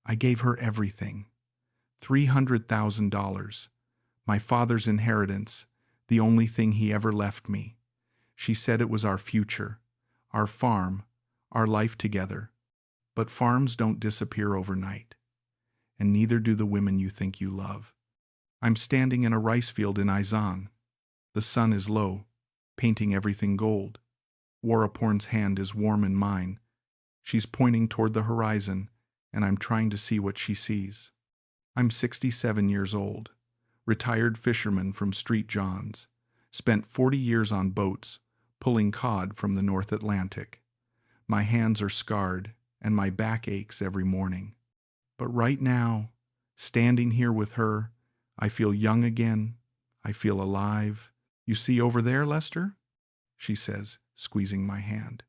I gave her everything. $300,000. My father's inheritance, the only thing he ever left me. She said it was our future, our farm, our life together. But farms don't disappear overnight, and neither do the women you think you love. I'm standing in a rice field in Isaan. The sun is low, painting everything gold. Waraporn's hand is warm in mine. She's pointing toward the horizon, and I'm trying to see what she sees. I'm 67 years old, retired fisherman from Street John's, spent 40 years on boats, pulling cod from the North Atlantic. My hands are scarred, and my back aches every morning. But right now, standing here with her, I feel young again. I feel alive. You see over there, Lester? She says, squeezing my hand.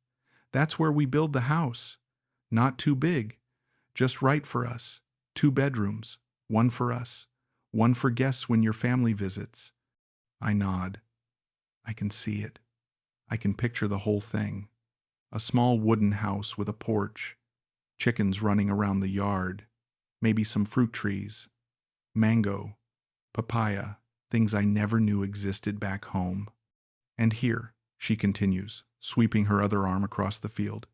That's where we build the house. Not too big, just right for us. 2 bedrooms, one for us, one for guests when your family visits. I nod. I can see it. I can picture the whole thing. A small wooden house with a porch, chickens running around the yard, maybe some fruit trees, mango, papaya, things I never knew existed back home. And here, she continues, sweeping her other arm across the field,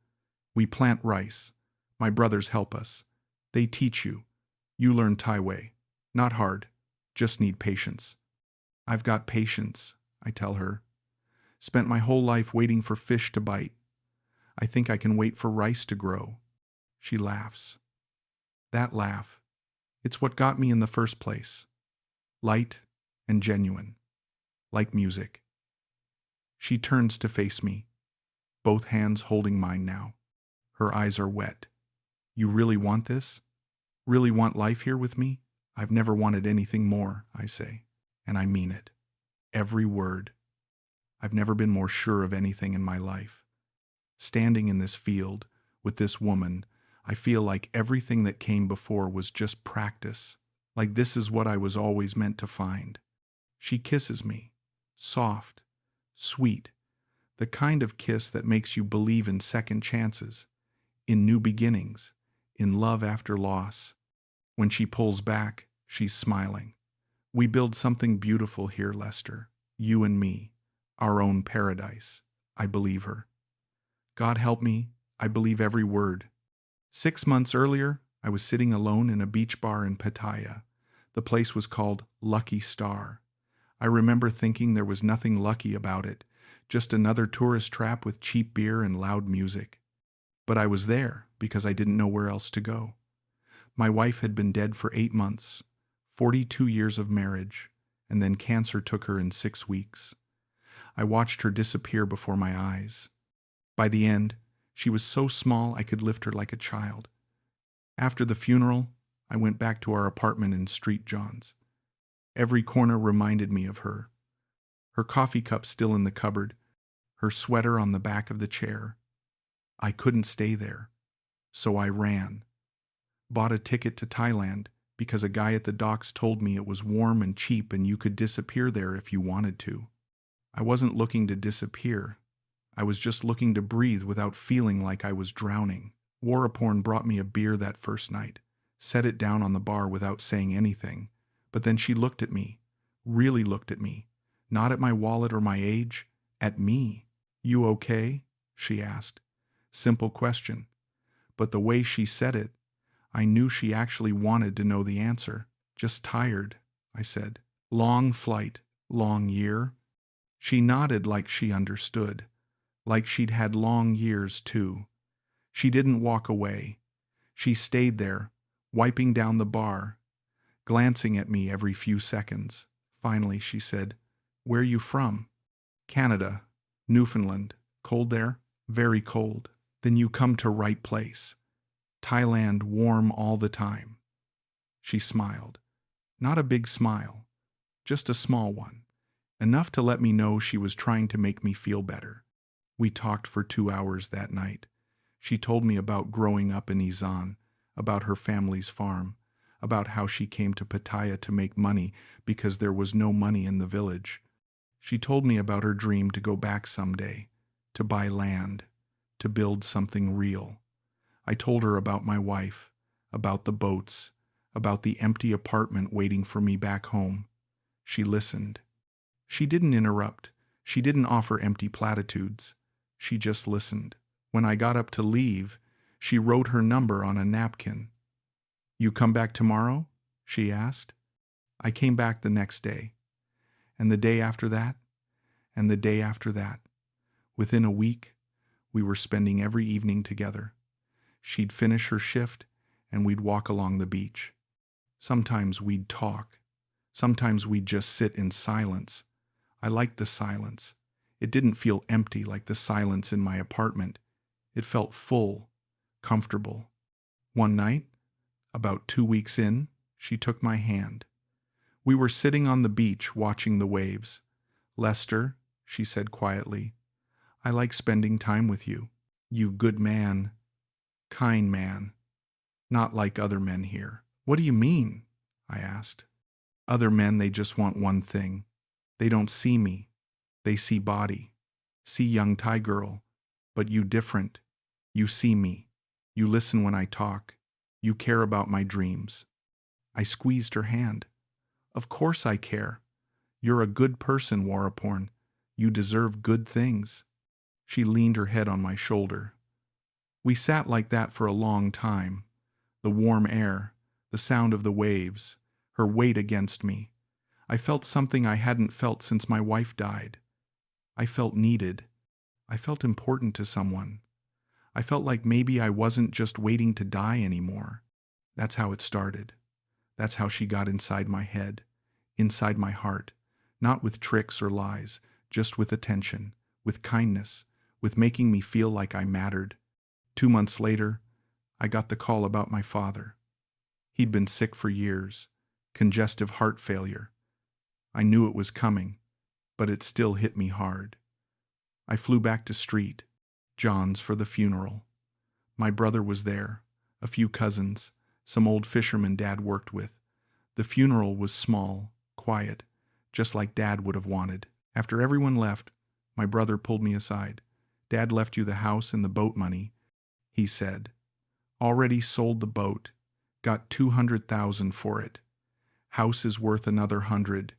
we plant rice. My brothers help us. They teach you. You learn Thai way. Not hard, just need patience. I've got patience, I tell her. Spent my whole life waiting for fish to bite. I think I can wait for rice to grow. She laughs. That laugh, it's what got me in the first place. Light and genuine, like music. She turns to face me, both hands holding mine now. Her eyes are wet. You really want this? Really want life here with me? I've never wanted anything more, I say, and I mean it. Every word. I've never been more sure of anything in my life. Standing in this field, with this woman, I feel like everything that came before was just practice, like this is what I was always meant to find. She kisses me, soft, sweet, the kind of kiss that makes you believe in second chances, in new beginnings, in love after loss. When she pulls back, she's smiling. We build something beautiful here, Lester, you and me, our own paradise. I believe her. God help me, I believe every word. 6 months earlier, I was sitting alone in a beach bar in Pattaya. The place was called Lucky Star. I remember thinking there was nothing lucky about it, just another tourist trap with cheap beer and loud music. But I was there because I didn't know where else to go. My wife had been dead for 8 months, 42 years of marriage, and then cancer took her in 6 weeks. I watched her disappear before my eyes. By the end, she was so small I could lift her like a child. After the funeral, I went back to our apartment in Street John's. Every corner reminded me of her. Her coffee cup still in the cupboard, her sweater on the back of the chair. I couldn't stay there, so I ran. Bought a ticket to Thailand because a guy at the docks told me it was warm and cheap and you could disappear there if you wanted to. I wasn't looking to disappear. I was just looking to breathe without feeling like I was drowning. Waraporn brought me a beer that first night, set it down on the bar without saying anything, but then she looked at me, really looked at me, not at my wallet or my age, at me. You okay? She asked. Simple question. But the way she said it, I knew she actually wanted to know the answer. Just tired, I said. Long flight, long year. She nodded like she understood, like she'd had long years too. She didn't walk away. She stayed there, wiping down the bar, glancing at me every few seconds. Finally, she said, "Where you from?" "Canada, Newfoundland. Cold there?" "Very cold." "Then you come to right place. Thailand warm all the time." She smiled. Not a big smile, just a small one, enough to let me know she was trying to make me feel better. We talked for 2 hours that night. She told me about growing up in Isaan, about her family's farm, about how she came to Pattaya to make money because there was no money in the village. She told me about her dream to go back someday, to buy land, to build something real. I told her about my wife, about the boats, about the empty apartment waiting for me back home. She listened. She didn't interrupt. She didn't offer empty platitudes. She just listened. When I got up to leave, she wrote her number on a napkin. "You come back tomorrow?" she asked. I came back the next day, and the day after that, and the day after that. Within a week, we were spending every evening together. She'd finish her shift, and we'd walk along the beach. Sometimes we'd talk. Sometimes we'd just sit in silence. I liked the silence. It didn't feel empty like the silence in my apartment. It felt full, comfortable. One night, about 2 weeks in, she took my hand. We were sitting on the beach watching the waves. "Lester," she said quietly, "I like spending time with you. You good man, kind man, not like other men here." "What do you mean?" I asked. "Other men, they just want one thing. They don't see me. They see body, see young Thai girl. But you different. You see me. You listen when I talk. You care about my dreams." I squeezed her hand. "Of course I care. You're a good person, Waraporn. You deserve good things." She leaned her head on my shoulder. We sat like that for a long time. The warm air, the sound of the waves, her weight against me. I felt something I hadn't felt since my wife died. I felt needed. I felt important to someone. I felt like maybe I wasn't just waiting to die anymore. That's how it started. That's how she got inside my head, inside my heart, not with tricks or lies, just with attention, with kindness, with making me feel like I mattered. 2 months later, I got the call about my father. He'd been sick for years, congestive heart failure. I knew it was coming, but it still hit me hard. I flew back to Street, John's, for the funeral. My brother was there, a few cousins, some old fishermen Dad worked with. The funeral was small, quiet, just like Dad would have wanted. After everyone left, my brother pulled me aside. "Dad left you the house and the boat money," he said. "Already sold the boat, got 200,000 for it. House is worth another 100.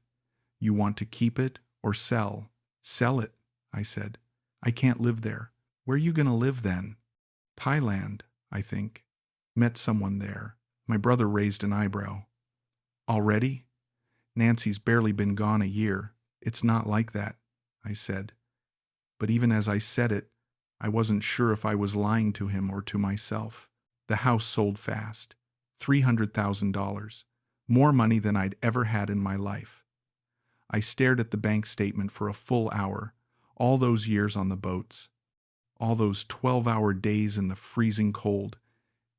You want to keep it or sell?" "Sell it," I said. "I can't live there." "Where you gonna live then?" "Thailand, I think. Met someone there." My brother raised an eyebrow. "Already? Nancy's barely been gone a year. It's not like that," I said. But even as I said it, I wasn't sure if I was lying to him or to myself. The house sold fast. $300,000. More money than I'd ever had in my life. I stared at the bank statement for a full hour, all those years on the boats, all those 12-hour days in the freezing cold,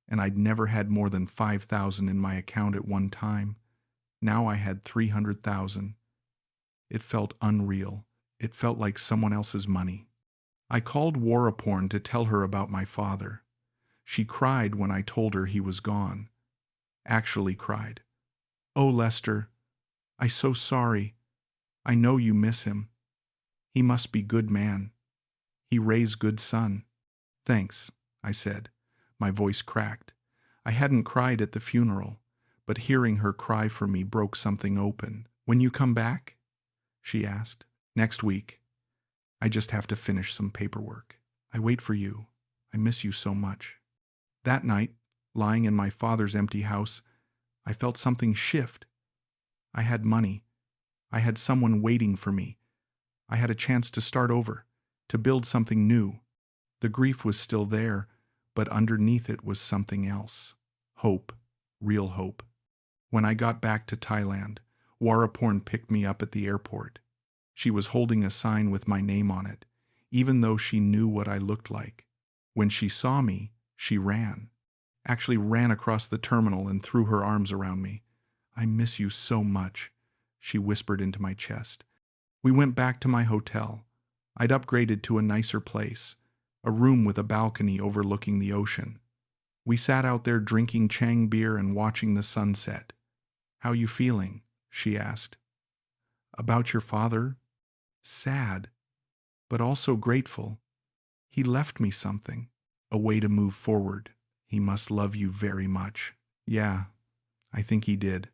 and I'd never had more than 5,000 in my account at one time. Now I had 300,000. It felt unreal. It felt like someone else's money. I called Waraporn to tell her about my father. She cried when I told her he was gone. Actually cried. "Oh, Lester, I so sorry. I know you miss him. He must be good man. He raise good son." "Thanks," I said. My voice cracked. I hadn't cried at the funeral, but hearing her cry for me broke something open. "When you come back?" she asked. "Next week. I just have to finish some paperwork. I wait for you. I miss you so much." That night, lying in my father's empty house, I felt something shift. I had money. I had someone waiting for me. I had a chance to start over, to build something new. The grief was still there, but underneath it was something else. Hope. Real hope. When I got back to Thailand, Waraporn picked me up at the airport. She was holding a sign with my name on it, even though she knew what I looked like. When she saw me, she ran. Actually ran across the terminal and threw her arms around me. "I miss you so much," she whispered into my chest. We went back to my hotel. I'd upgraded to a nicer place, a room with a balcony overlooking the ocean. We sat out there drinking Chang beer and watching the sunset. "How you feeling?" she asked. "About your father? Sad, but also grateful. He left me something, a way to move forward. He must love you very much." Yeah, I think he did.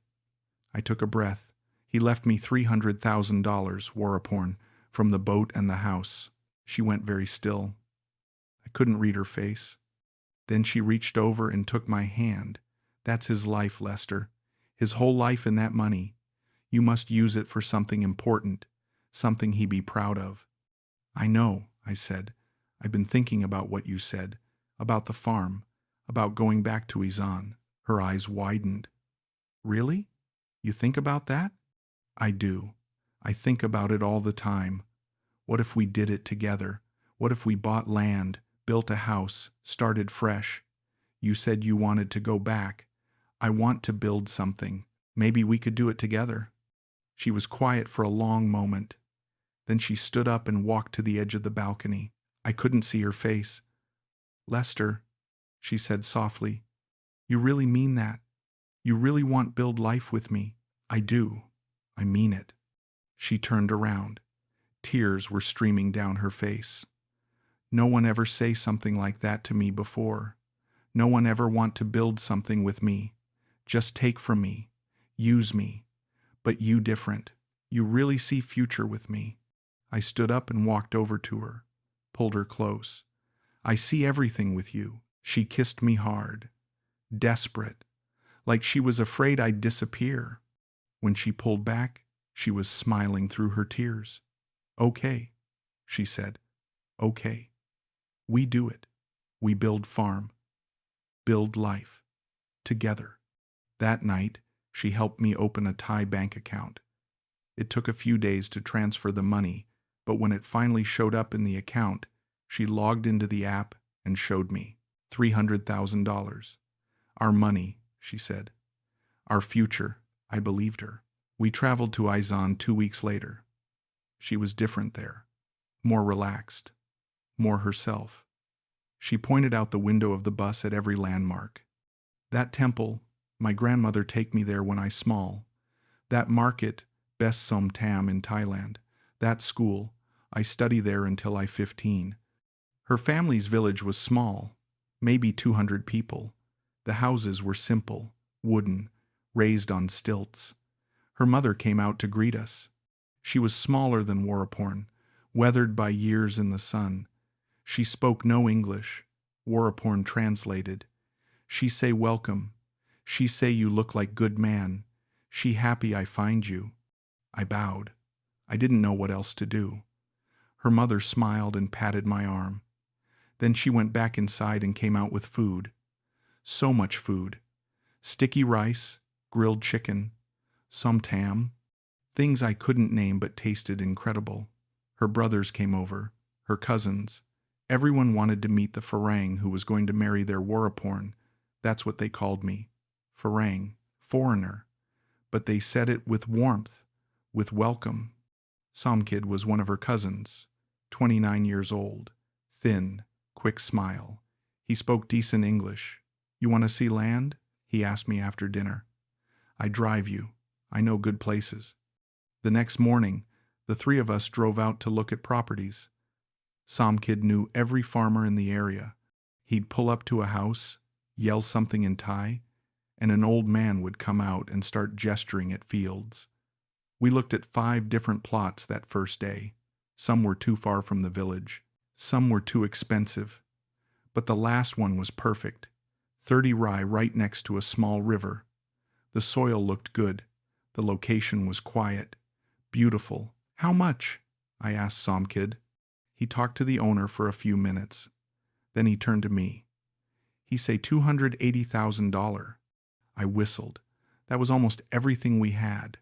I took a breath. He left me $300,000, Waraporn, from the boat and the house. She went very still. I couldn't read her face. Then she reached over and took my hand. That's his life, Lester. His whole life in that money. You must use it for something important, something he'd be proud of. I know, I said. I've been thinking about what you said, about the farm, about going back to Isaan. Her eyes widened. Really? You think about that? I do. I think about it all the time. What if we did it together? What if we bought land, built a house, started fresh? You said you wanted to go back. I want to build something. Maybe we could do it together. She was quiet for a long moment. Then she stood up and walked to the edge of the balcony. I couldn't see her face. Lester, she said softly, you really mean that? You really want build life with me? I do. I mean it. She turned around. Tears were streaming down her face. No one ever say something like that to me before. No one ever want to build something with me. Just take from me. Use me. But you different. You really see future with me. I stood up and walked over to her, pulled her close. I see everything with you. She kissed me hard. Desperate. Like she was afraid I'd disappear. When she pulled back, she was smiling through her tears. Okay, she said. Okay. We do it. We build farm. Build life. Together. That night, she helped me open a Thai bank account. It took a few days to transfer the money, but when it finally showed up in the account, she logged into the app and showed me $300,000. Our money, she said. Our future, I believed her. We traveled to Isaan 2 weeks later. She was different there, more relaxed, more herself. She pointed out the window of the bus at every landmark. That temple, my grandmother take me there when I small. That market, best som tam in Thailand. That school, I study there until I 15. Her family's village was small, maybe 200 people. The houses were simple, wooden, raised on stilts. Her mother came out to greet us. She was smaller than Waraporn, weathered by years in the sun. She spoke no English. Waraporn translated. She say welcome. She say you look like good man. She happy I find you. I bowed. I didn't know what else to do. Her mother smiled and patted my arm. Then she went back inside and came out with food. So much food. Sticky rice, grilled chicken, som tam, things I couldn't name but tasted incredible. Her brothers came over, her cousins. Everyone wanted to meet the farang who was going to marry their Waraporn. That's what they called me. Farang, foreigner. But they said it with warmth, with welcome. Somkid was one of her cousins, 29 years old, thin, quick smile. He spoke decent English. You want to see land? He asked me after dinner. I drive you. I know good places. The next morning, the three of us drove out to look at properties. Somkid knew every farmer in the area. He'd pull up to a house, yell something in Thai, and an old man would come out and start gesturing at fields. We looked at 5 different plots that first day. Some were too far from the village. Some were too expensive. But the last one was perfect. 30 rai right next to a small river. The soil looked good. The location was quiet. Beautiful. How much? I asked Somkid. He talked to the owner for a few minutes. Then he turned to me. He say $280,000. I whistled. That was almost everything we had.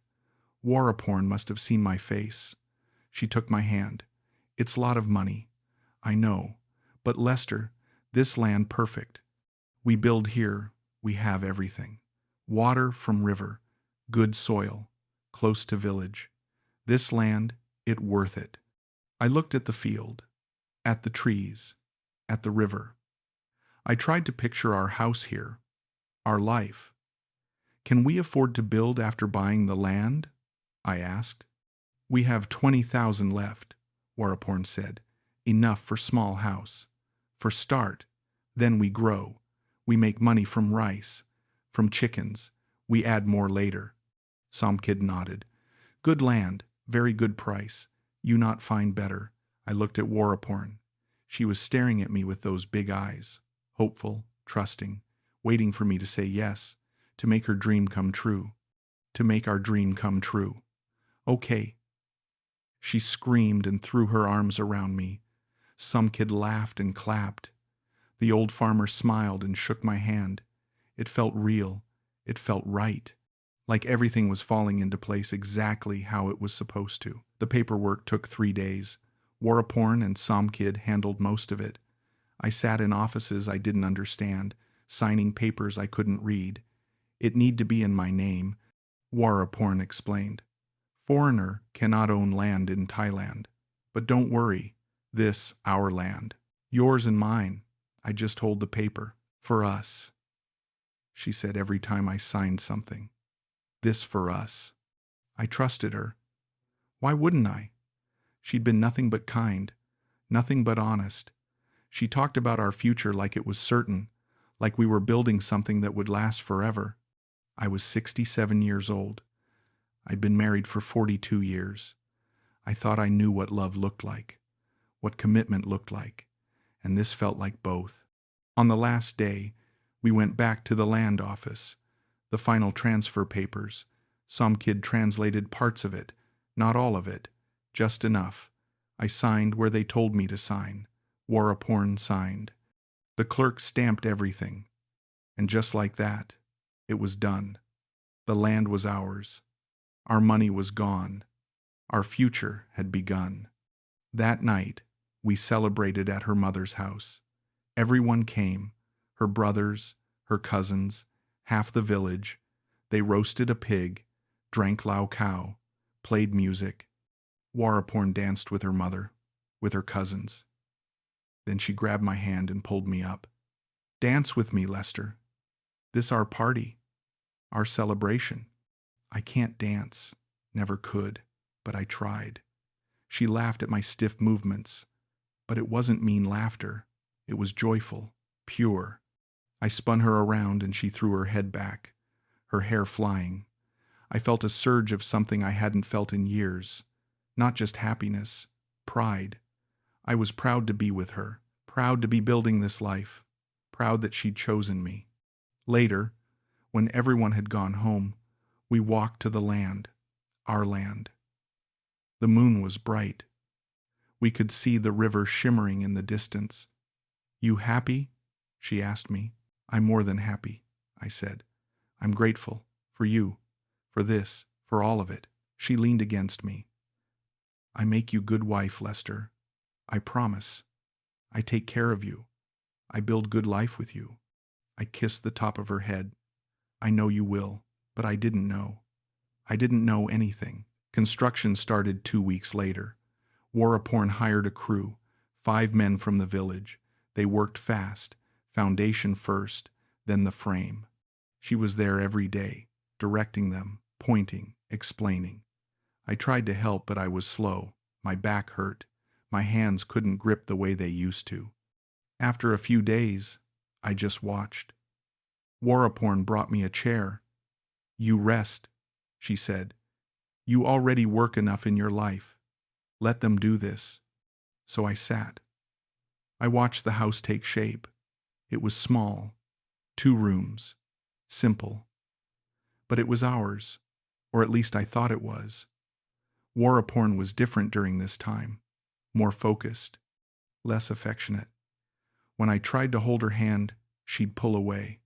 Waraporn must have seen my face. She took my hand. It's a lot of money. I know. But Lester, this land perfect. We build here, we have everything. Water from river, good soil, close to village. This land, it worth it. I looked at the field, at the trees, at the river. I tried to picture our house here, our life. Can we afford to build after buying the land? I asked. We have 20,000 left, Waraporn said. Enough for small house. For start, then we grow. We make money from rice, From chickens. We add more later. Some kid nodded. Good land, very good price. You not find better. I looked at Waraporn. She was staring at me with those big eyes, hopeful, trusting, waiting for me to say yes, to make her dream come true. To make our dream come true. Okay. She screamed and threw her arms around me. Some kid laughed and clapped. The old farmer smiled and shook my hand. It felt real. It felt right. Like everything was falling into place exactly how it was supposed to. The paperwork took 3 days. Waraporn and some kid handled most of it. I sat in offices I didn't understand, signing papers I couldn't read. It need to be in my name, Waraporn explained. Foreigner cannot own land in Thailand. But don't worry, this, our land. Yours and mine. I just hold the paper. For us. She said every time I signed something. This for us. I trusted her. Why wouldn't I? She'd been nothing but kind, nothing but honest. She talked about our future like it was certain, like we were building something that would last forever. I was 67 years old. I'd been married for 42 years. I thought I knew what love looked like, what commitment looked like, and this felt like both. On the last day, we went back to the land office. The final transfer papers. Some kid translated parts of it, not all of it, just enough. I signed where they told me to sign. Waraporn signed. The clerk stamped everything. And just like that, it was done. The land was ours. Our money was gone. Our future had begun. That night, we celebrated at her mother's house. Everyone came, her brothers, her cousins, half the village. They roasted a pig, drank lao cow, played music. Waraporn danced with her mother, with her cousins. Then she grabbed my hand and pulled me up. Dance with me, Lester. This our party, our celebration. I can't dance, never could, but I tried. She laughed at my stiff movements, but it wasn't mean laughter. It was joyful, pure. I spun her around and she threw her head back, her hair flying. I felt a surge of something I hadn't felt in years. Not just happiness, pride. I was proud to be with her, proud to be building this life, proud that she'd chosen me. Later, when everyone had gone home, we walked to the land, our land. The moon was bright. We could see the river shimmering in the distance. You happy? She asked me. I'm more than happy, I said. I'm grateful, for you, for this, for all of it. She leaned against me. I make you good wife, Lester. I promise. I take care of you. I build good life with you. I kissed the top of her head. I know you will, but I didn't know. I didn't know anything. Construction started 2 weeks later. Waraporn hired a crew, 5 men from the village. They worked fast, foundation first, then the frame. She was there every day, directing them, pointing, explaining. I tried to help, but I was slow. My back hurt. My hands couldn't grip the way they used to. After a few days, I just watched. Waraporn brought me a chair. You rest, she said. You already work enough in your life. Let them do this. So I sat. I watched the house take shape. It was small, 2 rooms, simple. But it was ours, or at least I thought it was. Waraporn was different during this time, more focused, less affectionate. When I tried to hold her hand, she'd pull away.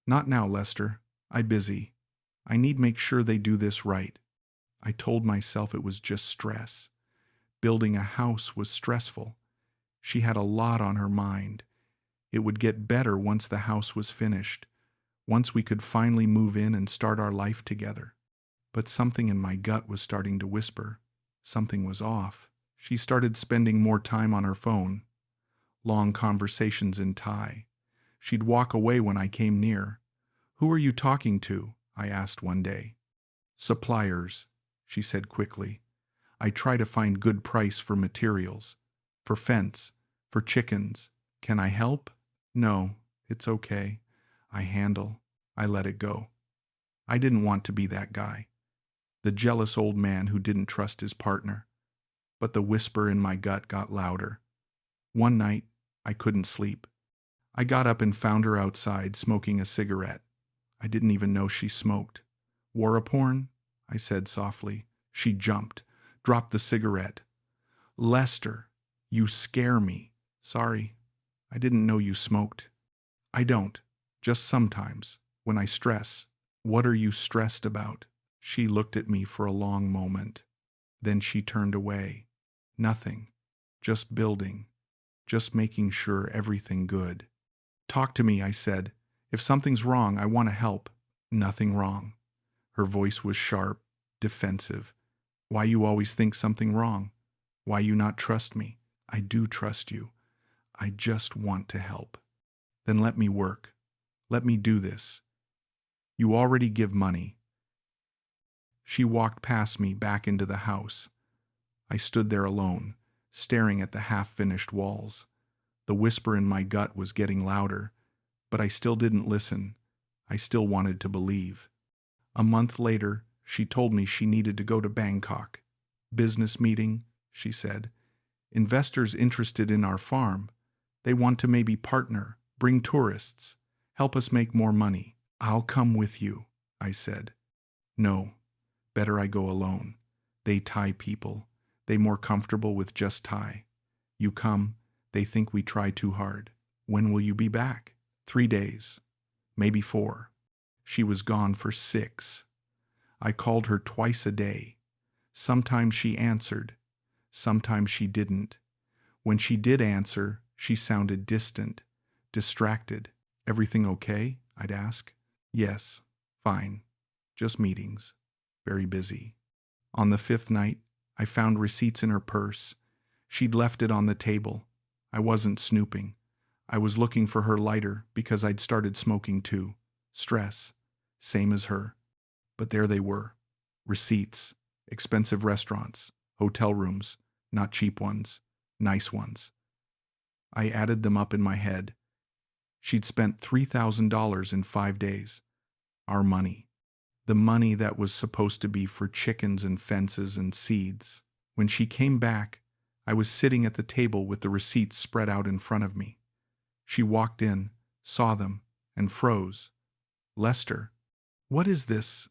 Not now, Lester. I'm busy. I need make sure they do this right. I told myself it was just stress. Building a house was stressful. She had a lot on her mind. It would get better once the house was finished, once we could finally move in and start our life together. But something in my gut was starting to whisper. Something was off. She started spending more time on her phone. Long conversations in Thai. She'd walk away when I came near. Who are you talking to? I asked one day. Suppliers, she said quickly. I try to find good price for materials, for fence, for chickens. Can I help? No, it's okay. I handle. I let it go. I didn't want to be that guy, the jealous old man who didn't trust his partner. But the whisper in my gut got louder. One night, I couldn't sleep. I got up and found her outside smoking a cigarette. I didn't even know she smoked. Waraporn? I said softly. She jumped, dropped the cigarette. Lester, you scare me. Sorry, I didn't know you smoked. I don't, just sometimes, when I stress. What are you stressed about? She looked at me for a long moment. Then she turned away. Nothing, just building, just making sure everything good. Talk to me, I said. If something's wrong, I want to help. Nothing wrong. Her voice was sharp, defensive. Why you always think something wrong? Why you not trust me? I do trust you. I just want to help. Then let me work. Let me do this. You already give money. She walked past me back into the house. I stood there alone, staring at the half-finished walls. The whisper in my gut was getting louder, but I still didn't listen. I still wanted to believe. A month later, she told me she needed to go to Bangkok. Business meeting, she said. Investors interested in our farm. They want to maybe partner, bring tourists, help us make more money. I'll come with you, I said. No, better I go alone. They Thai people. They more comfortable with just Thai. You come, they think we try too hard. When will you be back? 3 days, maybe 4. She was gone for 6. I called her twice a day. Sometimes she answered, sometimes she didn't. When she did answer, she sounded distant, distracted. Everything okay? I'd ask. Yes, fine. Just meetings. Very busy. On the 5th night, I found receipts in her purse. She'd left it on the table. I wasn't snooping. I was looking for her lighter because I'd started smoking too. Stress. Same as her. But there they were. Receipts. Expensive restaurants. Hotel rooms. Not cheap ones. Nice ones. I added them up in my head. She'd spent $3,000 in 5 days. Our money. The money that was supposed to be for chickens and fences and seeds. When she came back, I was sitting at the table with the receipts spread out in front of me. She walked in, saw them, and froze. Lester, what is this?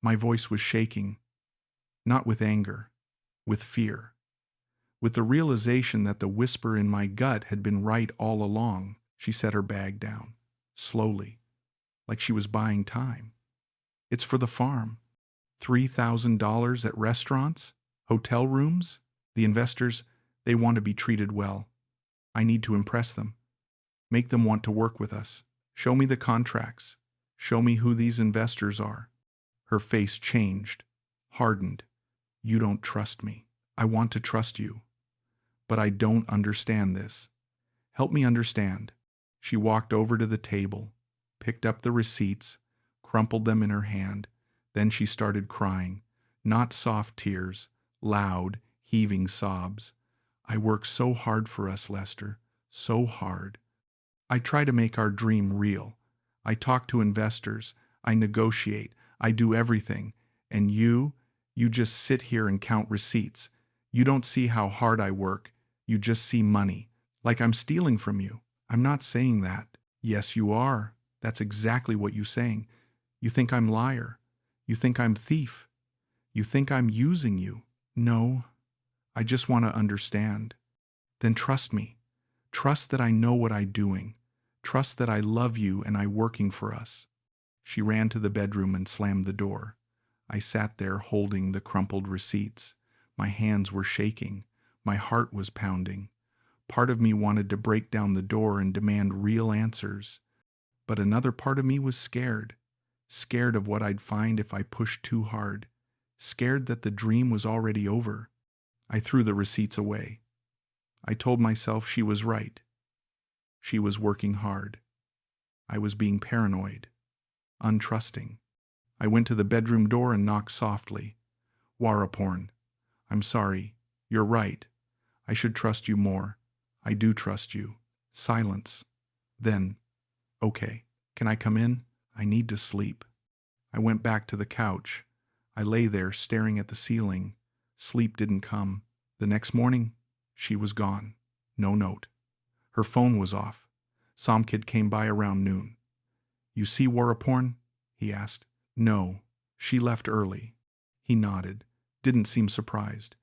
My voice was shaking, not with anger, with fear, with the realization that the whisper in my gut had been right all along. She set her bag down, slowly, like she was buying time. It's for the farm. $3,000 at restaurants, hotel rooms. The investors, they want to be treated well. I need to impress them. Make them want to work with us. Show me the contracts. Show me who these investors are. Her face changed, hardened. You don't trust me. I want to trust you. But I don't understand this. Help me understand. She walked over to the table, picked up the receipts, crumpled them in her hand. Then she started crying, not soft tears, loud, heaving sobs. I work so hard for us, Lester, so hard. I try to make our dream real. I talk to investors, I negotiate, I do everything. And you just sit here and count receipts. You don't see how hard I work. You just see money, like I'm stealing from you. I'm not saying that. Yes, you are. That's exactly what you're saying. You think I'm liar. You think I'm thief. You think I'm using you. No, I just want to understand. Then trust me. Trust that I know what I'm doing. Trust that I love you and I'm working for us. She ran to the bedroom and slammed the door. I sat there holding the crumpled receipts. My hands were shaking. My heart was pounding. Part of me wanted to break down the door and demand real answers. But another part of me was scared. Scared of what I'd find if I pushed too hard. Scared that the dream was already over. I threw the receipts away. I told myself she was right. She was working hard. I was being paranoid, untrusting. I went to the bedroom door and knocked softly. Waraporn, I'm sorry. You're right. I should trust you more. I do trust you. Silence. Then, okay, can I come in? I need to sleep. I went back to the couch. I lay there staring at the ceiling. Sleep didn't come. The next morning, she was gone. No note. Her phone was off. Some kid came by around noon. You see Waraporn? He asked. No. She left early. He nodded. Didn't seem surprised.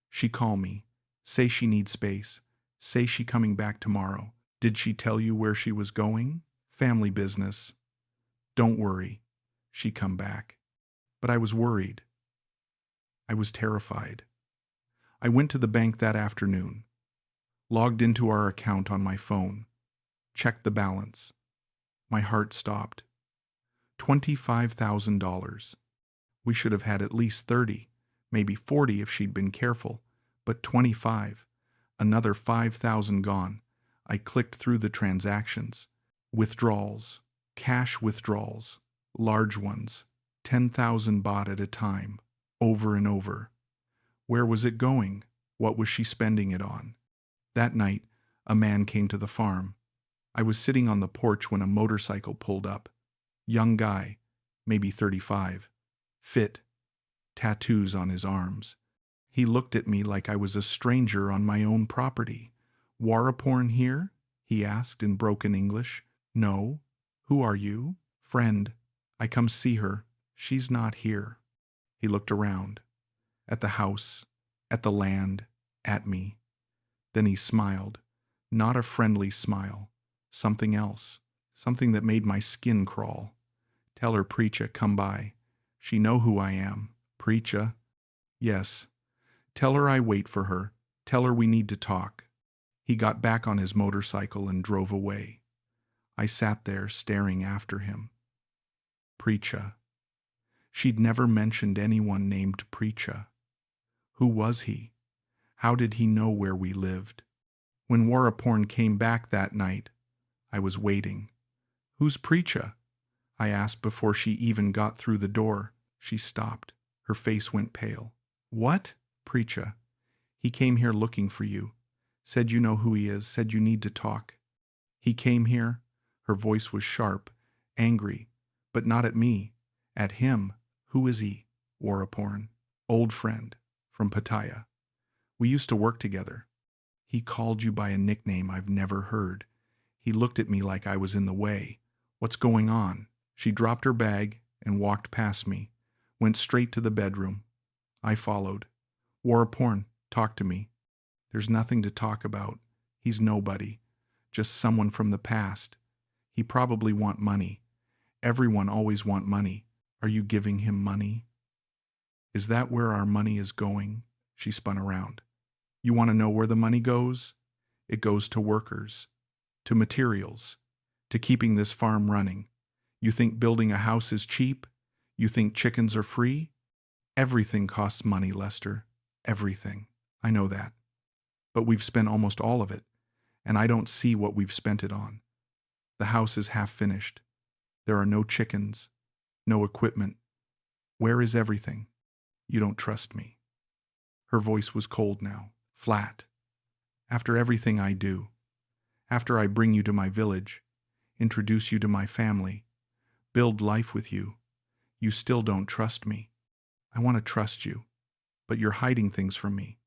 She call me. Say she needs space. Say she coming back tomorrow. Did she tell you where she was going? Family business. Don't worry. She come back. But I was worried. I was terrified. I went to the bank that afternoon. Logged into our account on my phone. Checked the balance. My heart stopped. $25,000. We should have had at least 30, maybe 40 if she'd been careful, but 25. Another 5,000 gone. I clicked through the transactions. Withdrawals. Cash withdrawals. Large ones. 10,000 baht at a time. Over and over. Where was it going? What was she spending it on? That night, a man came to the farm. I was sitting on the porch when a motorcycle pulled up. Young guy, maybe 35. Fit. Tattoos on his arms. He looked at me like I was a stranger on my own property. Waraporn here? He asked in broken English. No. Who are you? Friend. I come see her. She's not here. He looked around. At the house. At the land. At me. Then he smiled. Not a friendly smile. Something else. Something that made my skin crawl. Tell her Preacha come by. She know who I am. Preacha. Yes. Tell her I wait for her. Tell her we need to talk. He got back on his motorcycle and drove away. I sat there staring after him. Preacha. She'd never mentioned anyone named Preacha. Who was he? How did he know where we lived? When Waraporn came back that night, I was waiting. Who's Preacha? I asked before she even got through the door. She stopped. Her face went pale. What? Preacha. He came here looking for you. Said you know who he is. Said you need to talk. He came here. Her voice was sharp, angry, but not at me. At him. Who is he? Waraporn. Old friend. From Pattaya. We used to work together. He called you by a nickname I've never heard. He looked at me like I was in the way. What's going on? She dropped her bag and walked past me. Went straight to the bedroom. I followed. Waraporn, talk to me. There's nothing to talk about. He's nobody. Just someone from the past. He probably want money. Everyone always want money. Are you giving him money? Is that where our money is going? She spun around. You want to know where the money goes? It goes to workers, to materials, to keeping this farm running. You think building a house is cheap? You think chickens are free? Everything costs money, Lester. Everything. I know that. But we've spent almost all of it, and I don't see what we've spent it on. The house is half finished. There are no chickens, no equipment. Where is everything? You don't trust me. Her voice was cold now, flat. After everything I do, after I bring you to my village, introduce you to my family, build life with you, you still don't trust me. I want to trust you, but you're hiding things from me.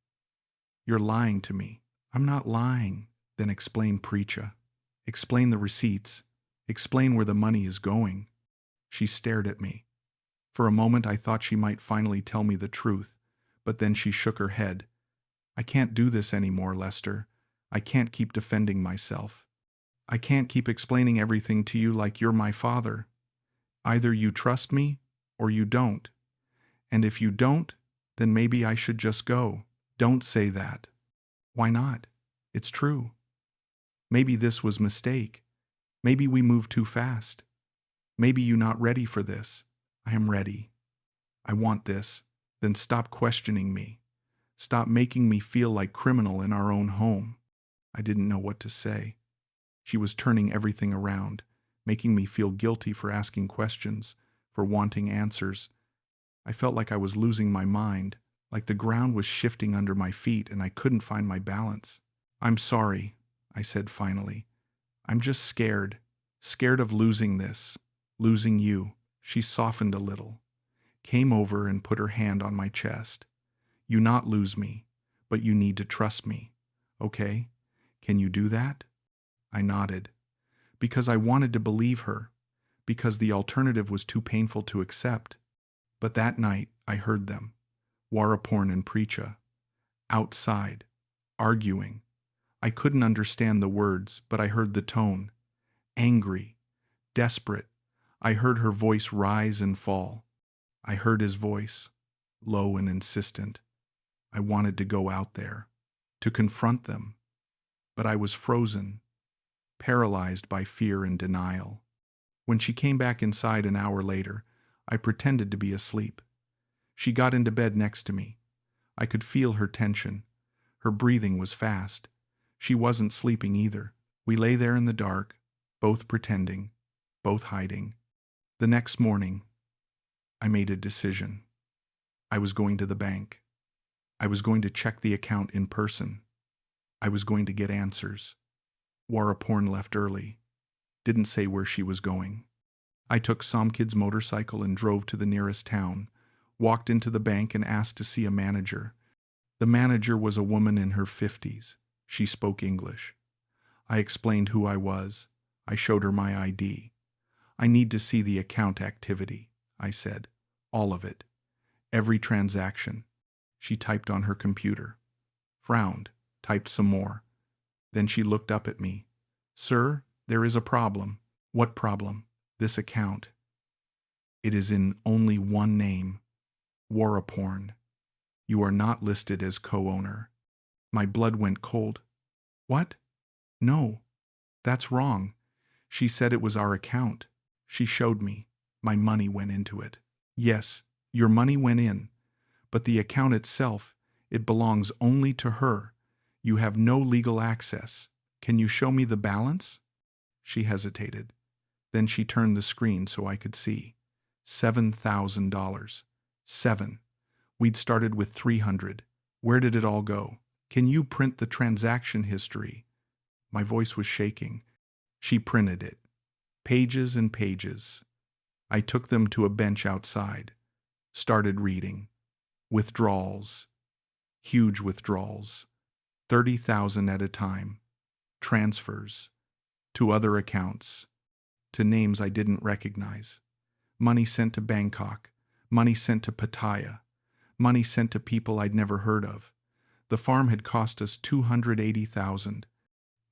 You're lying to me. I'm not lying. Then explain, Preacha. Explain the receipts. Explain where the money is going. She stared at me. For a moment I thought she might finally tell me the truth, but then she shook her head. I can't do this anymore, Lester. I can't keep defending myself. I can't keep explaining everything to you like you're my father. Either you trust me, or you don't. And if you don't, then maybe I should just go. Don't say that. Why not? It's true. Maybe this was mistake. Maybe we moved too fast. Maybe you're not ready for this. I am ready. I want this. Then stop questioning me. Stop making me feel like criminal in our own home. I didn't know what to say. She was turning everything around, making me feel guilty for asking questions, for wanting answers. I felt like I was losing my mind, like the ground was shifting under my feet and I couldn't find my balance. I'm sorry, I said finally. I'm just scared of losing this, Losing you. She softened a little, came over and put her hand on my chest. You not lose me, but you need to trust me, okay? Can you do that? I nodded, because I wanted to believe her, because the alternative was too painful to accept. But that night I heard them, Waraporn and Paya, outside, arguing. I couldn't understand the words, but I heard the tone. Angry, desperate. I heard her voice rise and fall. I heard his voice, low and insistent. I wanted to go out there, to confront them. But I was frozen, paralyzed by fear and denial. When she came back inside an hour later, I pretended to be asleep. She got into bed next to me. I could feel her tension. Her breathing was fast. She wasn't sleeping either. We lay there in the dark, both pretending, both hiding. The next morning, I made a decision. I was going to the bank. I was going to check the account in person. I was going to get answers. Waraporn left early. Didn't say where she was going. I took Somkid's motorcycle and drove to the nearest town, walked into the bank and asked to see a manager. The manager was a woman in her 50s. She spoke English. I explained who I was. I showed her my ID. I need to see the account activity, I said. All of it. Every transaction. She typed on her computer. Frowned. Typed some more. Then she looked up at me. Sir, there is a problem. What problem? This account. It is in only one name. Waraporn. You are not listed as co-owner. My blood went cold. What? No. That's wrong. She said it was our account. She showed me. My money went into it. Yes, your money went in. But the account itself, it belongs only to her. You have no legal access. Can you show me the balance? She hesitated. Then she turned the screen so I could see. $7,000. 7. We'd started with 300. Where did it all go? Can you print the transaction history? My voice was shaking. She printed it. Pages and pages. I took them to a bench outside. Started reading. Withdrawals. Huge withdrawals. 30,000 at a time. Transfers. To other accounts. To names I didn't recognize. Money sent to Bangkok. Money sent to Pattaya. Money sent to people I'd never heard of. The farm had cost us $280,000.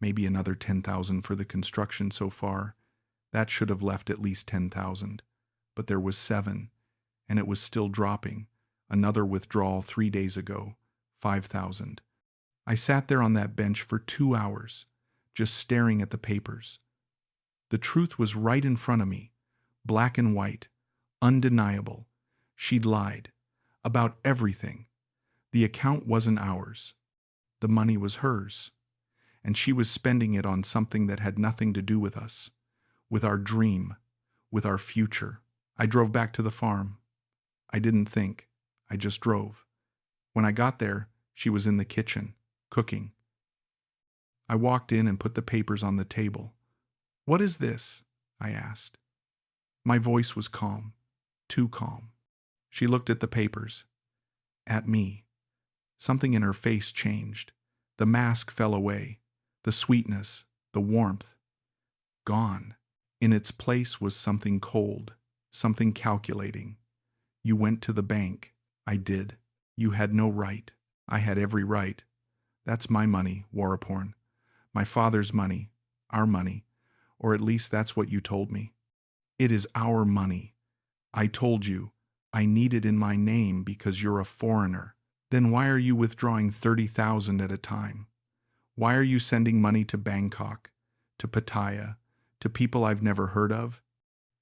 Maybe another $10,000 for the construction so far. That should have left at least $10,000. But there was 7, and it was still dropping. Another withdrawal 3 days ago, 5,000. I sat there on that bench for 2 hours, just staring at the papers. The truth was right in front of me, black and white, undeniable. She'd lied. About everything. The account wasn't ours. The money was hers. And she was spending it on something that had nothing to do with us, with our dream, with our future. I drove back to the farm. I didn't think. I just drove. When I got there, she was in the kitchen, cooking. I walked in and put the papers on the table. What is this? I asked. My voice was calm, too calm. She looked at the papers, at me. Something in her face changed. The mask fell away, the sweetness, the warmth. Gone. In its place was something cold, something calculating. You went to the bank. I did. You had no right. I had every right. That's my money, Waraporn. My father's money, our money, or at least that's what you told me. It is our money. I told you, I need it in my name because you're a foreigner. Then why are you withdrawing 30,000 at a time? Why are you sending money to Bangkok, to Pattaya, to people I've never heard of?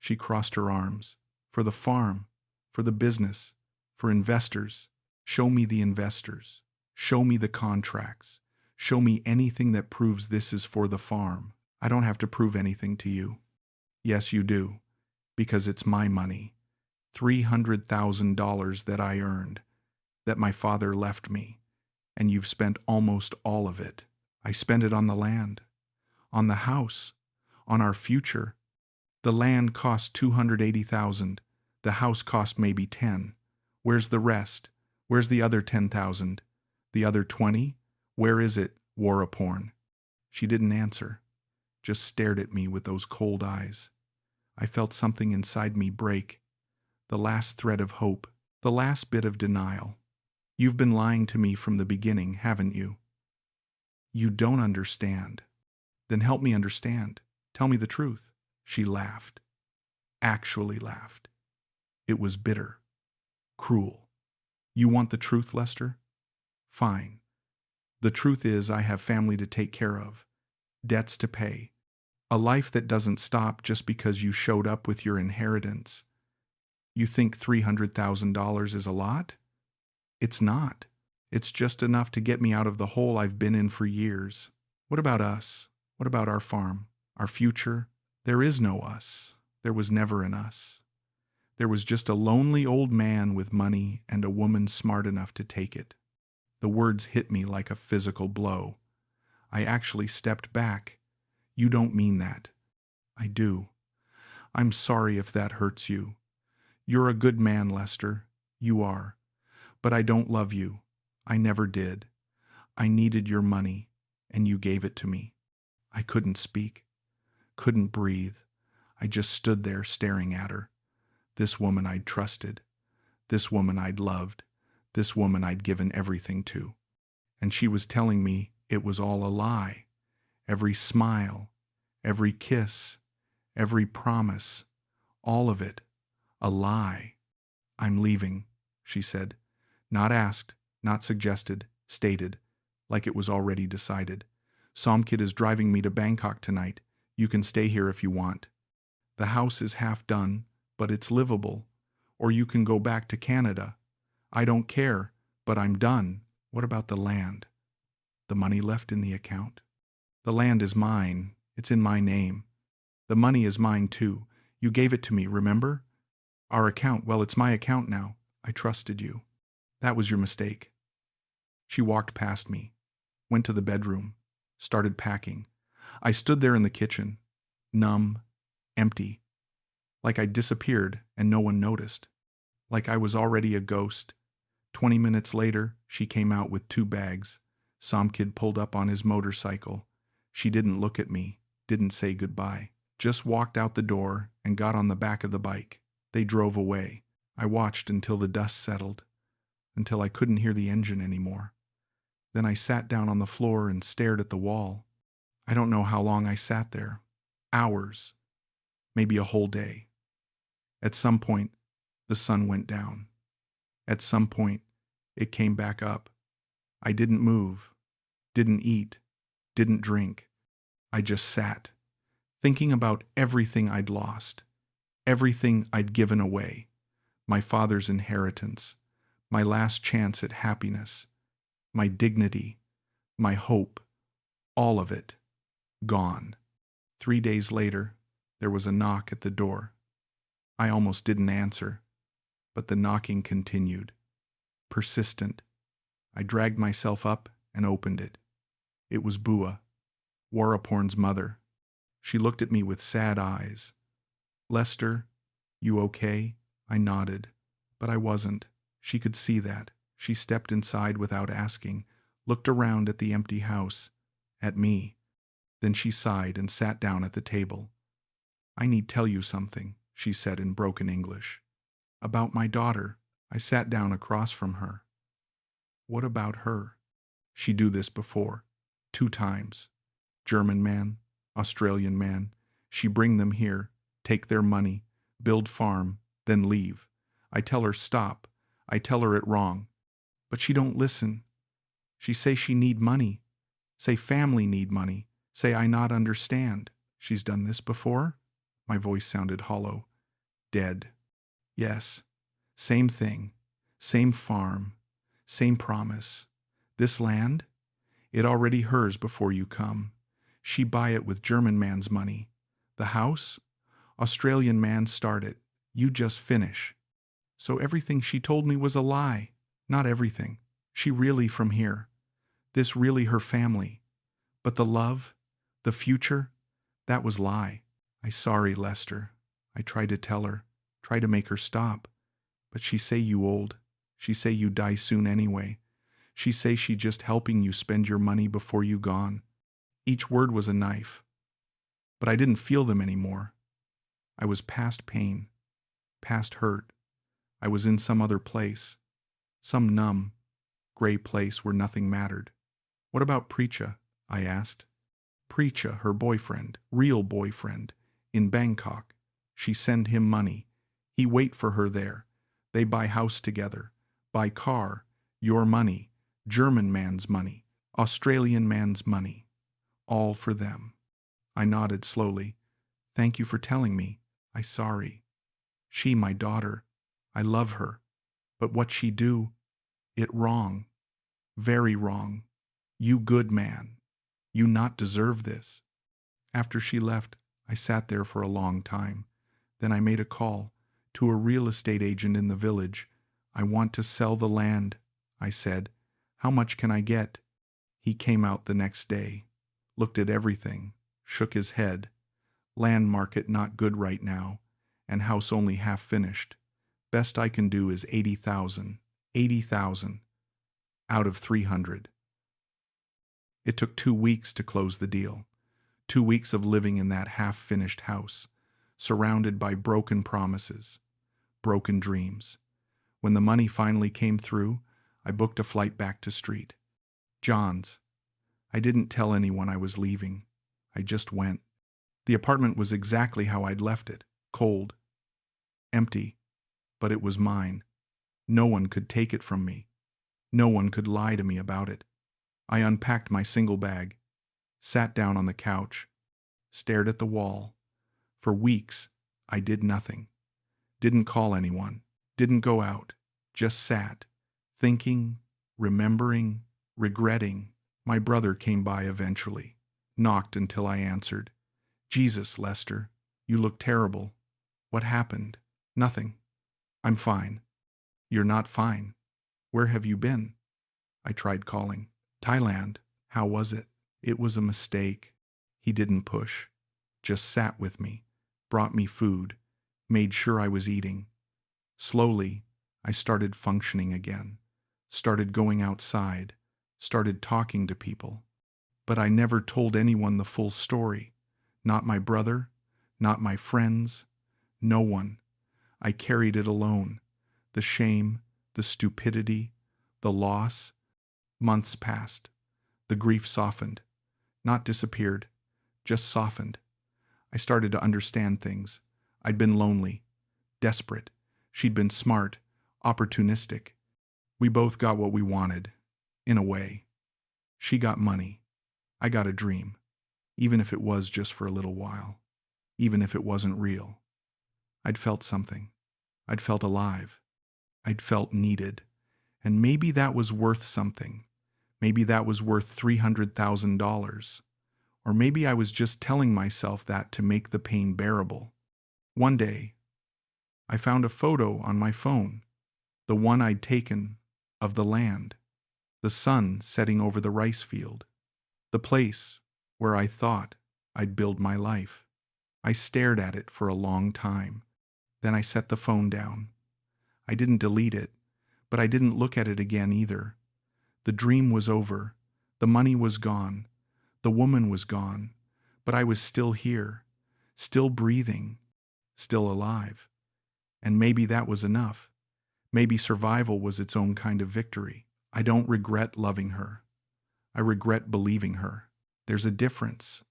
She crossed her arms. For the farm, for the business, for investors. Show me the investors. Show me the contracts. Show me anything that proves this is for the farm. I don't have to prove anything to you. Yes, you do, because it's my money. $300,000 that I earned, that my father left me, and you've spent almost all of it. I spent it on the land, on the house, on our future. The land cost 280,000. The house cost maybe 10. Where's the rest? Where's the other 10,000? The other 20? Where is it, Waraporn? She didn't answer, just stared at me with those cold eyes. I felt something inside me break. The last thread of hope, the last bit of denial. You've been lying to me from the beginning, haven't you? You don't understand. Then help me understand. Tell me the truth. She laughed. Actually laughed. It was bitter. Cruel. You want the truth, Lester? Fine. The truth is I have family to take care of, debts to pay, a life that doesn't stop just because you showed up with your inheritance. You think $300,000 is a lot? It's not. It's just enough to get me out of the hole I've been in for years. What about us? What about our farm? Our future? There is no us. There was never an us. There was just a lonely old man with money and a woman smart enough to take it. The words hit me like a physical blow. I actually stepped back. You don't mean that. I do. I'm sorry if that hurts you. You're a good man, Lester. You are. But I don't love you. I never did. I needed your money, and you gave it to me. I couldn't speak, couldn't breathe. I just stood there staring at her. This woman I'd trusted. This woman I'd loved. This woman I'd given everything to. And she was telling me it was all a lie. Every smile, every kiss, every promise, all of it, a lie. I'm leaving, she said. Not asked, not suggested, stated, like it was already decided. Somkid is driving me to Bangkok tonight. You can stay here if you want. The house is half done, but it's livable. Or you can go back to Canada. I don't care, but I'm done. What about the land? The money left in the account? The land is mine. It's in my name. The money is mine too. You gave it to me, remember? Our account, well, it's my account now. I trusted you. That was your mistake. She walked past me, went to the bedroom, started packing. I stood there in the kitchen, numb, empty, like I'd disappeared and no one noticed, like I was already a ghost. 20 minutes later, she came out with 2 bags. Somkid pulled up on his motorcycle. She didn't look at me, didn't say goodbye, just walked out the door and got on the back of the bike. They drove away. I watched until the dust settled, until I couldn't hear the engine anymore. Then I sat down on the floor and stared at the wall. I don't know how long I sat there. Hours. Maybe a whole day. At some point, the sun went down. At some point, it came back up. I didn't move, didn't eat, didn't drink. I just sat, thinking about everything I'd lost, everything I'd given away, my father's inheritance, my last chance at happiness, my dignity, my hope, all of it, gone. 3 days later, there was a knock at the door. I almost didn't answer, but the knocking continued, persistent. I dragged myself up and opened it. It was Bua, Waraporn's mother. She looked at me with sad eyes. Lester, you okay? I nodded, but I wasn't. She could see that. She stepped inside without asking, looked around at the empty house, at me. Then she sighed and sat down at the table. I need tell you something, she said in broken English. About my daughter. I sat down across from her. What about her? She do this before. 2 times. German man, Australian man. She bring them here, take their money, build farm, then leave. I tell her stop. I tell her it wrong. But she don't listen. She say she need money. Say family need money. Say I not understand. She's done this before? My voice sounded hollow. Dead. Yes. Same thing. Same farm. Same promise. This land? It already hers before you come. She buy it with German man's money. The house? Australian man start it. You just finish. So everything she told me was a lie. Not everything. She really from here. This really her family. But the love, the future, that was lie. I sorry, Lester. I try to tell her, try to make her stop. But she say you old. She say you die soon anyway. She say she just helping you spend your money before you gone. Each word was a knife. But I didn't feel them anymore. I was past pain, past hurt. I was in some other place, some numb, gray place where nothing mattered. What about Preacha? I asked. Preacha, her boyfriend, real boyfriend, in Bangkok. She send him money. He wait for her there. They buy house together, buy car, your money, German man's money, Australian man's money. All for them. I nodded slowly. Thank you for telling me. I sorry. She my daughter. I love her. But what she do? It wrong. Very wrong. You good man. You not deserve this. After she left, I sat there for a long time. Then I made a call to a real estate agent in the village. I want to sell the land, I said. How much can I get? He came out the next day, looked at everything, shook his head. Land market not good right now, and house only half finished. Best I can do is 80,000. 80,000 out of 300. It took 2 weeks to close the deal. 2 weeks of living in that half-finished house, surrounded by broken promises, broken dreams. When the money finally came through, I booked a flight back to Street. John's. I didn't tell anyone I was leaving. I just went. The apartment was exactly how I'd left it, cold, empty, but it was mine. No one could take it from me. No one could lie to me about it. I unpacked my single bag, sat down on the couch, stared at the wall. For weeks, I did nothing. Didn't call anyone, didn't go out, just sat, thinking, remembering, regretting. My brother came by eventually, knocked until I answered. Jesus, Lester, you look terrible. What happened? Nothing. I'm fine. You're not fine. Where have you been? I tried calling. Thailand. How was it? It was a mistake. He didn't push. Just sat with me, brought me food, made sure I was eating. Slowly, I started functioning again, started going outside, started talking to people. But I never told anyone the full story. Not my brother, not my friends, no one. I carried it alone. The shame, the stupidity, the loss. Months passed. The grief softened. Not disappeared, just softened. I started to understand things. I'd been lonely, desperate. She'd been smart, opportunistic. We both got what we wanted, in a way. She got money. I got a dream, even if it was just for a little while, even if it wasn't real. I'd felt something. I'd felt alive. I'd felt needed. And maybe that was worth something. Maybe that was worth $300,000. Or maybe I was just telling myself that to make the pain bearable. One day, I found a photo on my phone, the one I'd taken of the land, the sun setting over the rice field, the place where I thought I'd build my life. I stared at it for a long time. Then I set the phone down. I didn't delete it, but I didn't look at it again either. The dream was over. The money was gone. The woman was gone. But I was still here, still breathing, still alive. And maybe that was enough. Maybe survival was its own kind of victory. I don't regret loving her. I regret believing her. There's a difference.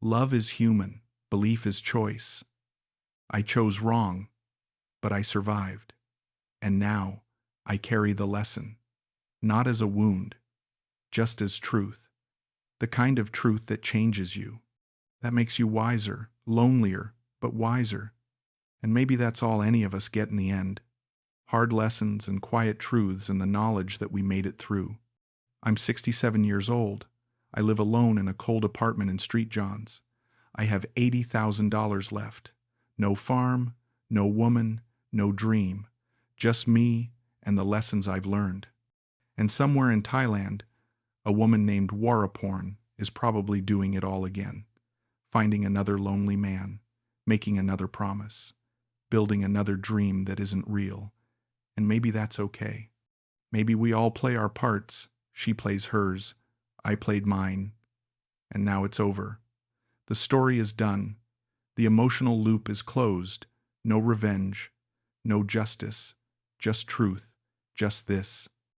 Love is human. Belief is choice. I chose wrong, but I survived. And now I carry the lesson, not as a wound, just as truth. The kind of truth that changes you, that makes you wiser, lonelier, but wiser. And maybe that's all any of us get in the end. Hard lessons and quiet truths and the knowledge that we made it through. I'm 67 years old. I live alone in a cold apartment in Street John's. I have $80,000 left. No farm, no woman, no dream. Just me and the lessons I've learned. And somewhere in Thailand, a woman named Waraporn is probably doing it all again, finding another lonely man, making another promise, building another dream that isn't real. And maybe that's okay. Maybe we all play our parts. She plays hers, I played mine, and now it's over. The story is done. The emotional loop is closed. No revenge, no justice, just truth, just this.